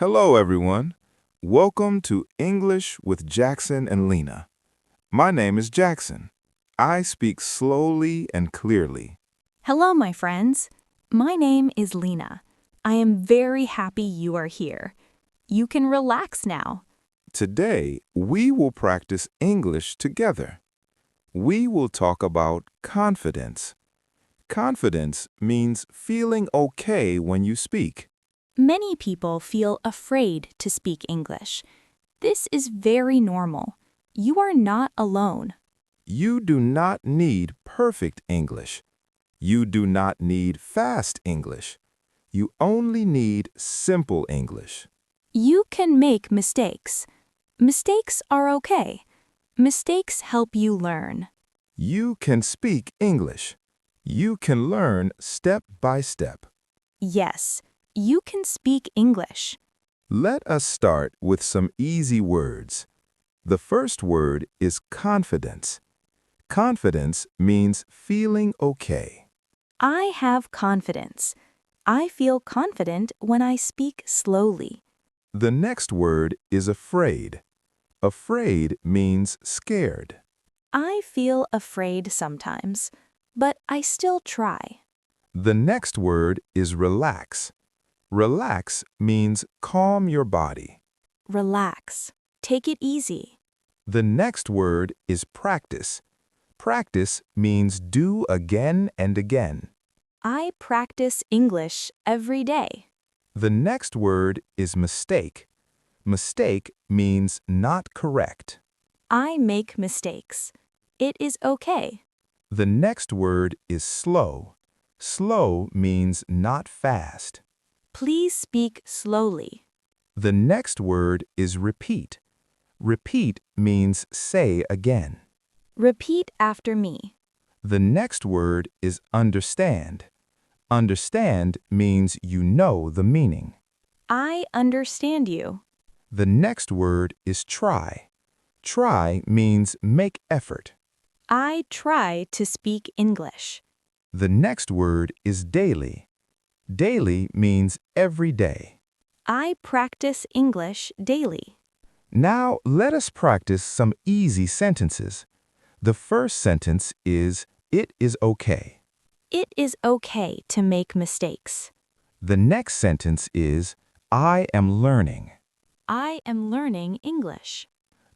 Hello, everyone. Welcome to English with Jackson and Lena. My name is Jackson. I speak slowly and clearly. Hello, my friends. My name is Lena. I am very happy you are here. You can relax now. Today, we will practice English together. We will talk about confidence. Confidence means feeling okay when you speak. Many people feel afraid to speak English. This is very normal. You are not alone. You do not need perfect English. You do not need fast English. You only need simple English. You can make mistakes. Mistakes are okay. Mistakes help you learn. You can speak English. You can learn step by step. Yes, you can speak English. Let us start with some easy words. The first word is confidence. Confidence means feeling okay. I have confidence. I feel confident when I speak slowly. The next word is afraid. Afraid means scared. I feel afraid sometimes, but I still try. The next word is relax. Relax means calm your body. Relax. Take it easy. The next word is practice. Practice means do again and again. I practice English every day. The next word is mistake. Mistake means not correct. I make mistakes. It is okay. The next word is slow. Slow means not fast. Please speak slowly. The next word is repeat. Repeat means say again. Repeat after me. The next word is understand. Understand means you know the meaning. I understand you. The next word is try. Try means make effort. I try to speak English. The next word is daily. Daily means every day. I practice English daily. Now let us practice some easy sentences. The first sentence is, it is okay. It is okay to make mistakes. The next sentence is, I am learning. I am learning English.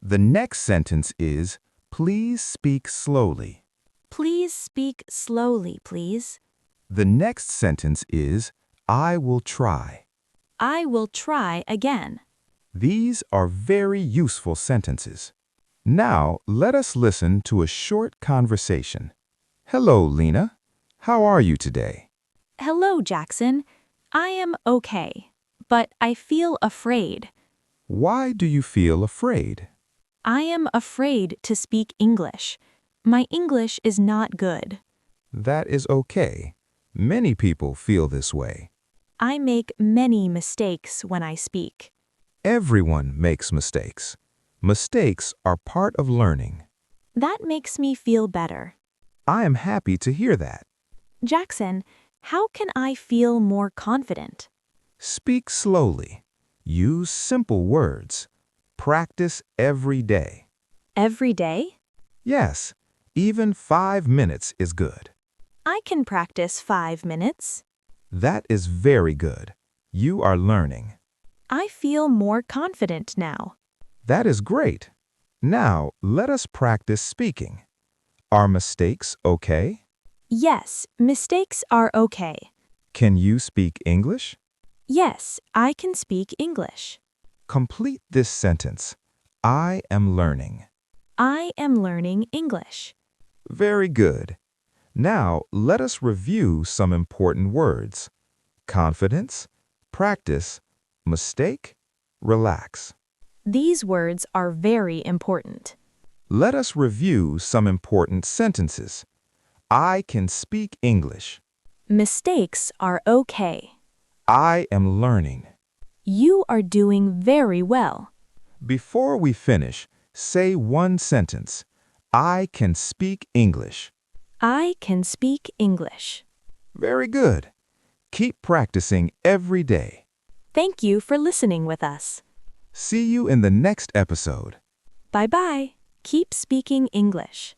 The next sentence is, please speak slowly. Please speak slowly, please. The next sentence is, I will try. I will try again. These are very useful sentences. Now, let us listen to a short conversation. Hello, Lena. How are you today? Hello, Jackson. I am okay, but I feel afraid. Why do you feel afraid? I am afraid to speak English. My English is not good. That is okay. Many people feel this way. I make many mistakes when I speak. Everyone makes mistakes. Mistakes are part of learning. That makes me feel better. I am happy to hear that. Jackson, how can I feel more confident? Speak slowly. Use simple words. Practice every day. Every day? Yes, even 5 minutes is good. I can practice 5 minutes. That is very good. You are learning. I feel more confident now. That is great. Now, let us practice speaking. Are mistakes okay? Yes, mistakes are okay. Can you speak English? Yes, I can speak English. Complete this sentence. I am learning. I am learning English. Very good. Now, let us review some important words. Confidence, practice, mistake, relax. These words are very important. Let us review some important sentences. I can speak English. Mistakes are okay. I am learning. You are doing very well. Before we finish, say one sentence. I can speak English. I can speak English. Very good. Keep practicing every day. Thank you for listening with us. See you in the next episode. Bye bye. Keep speaking English.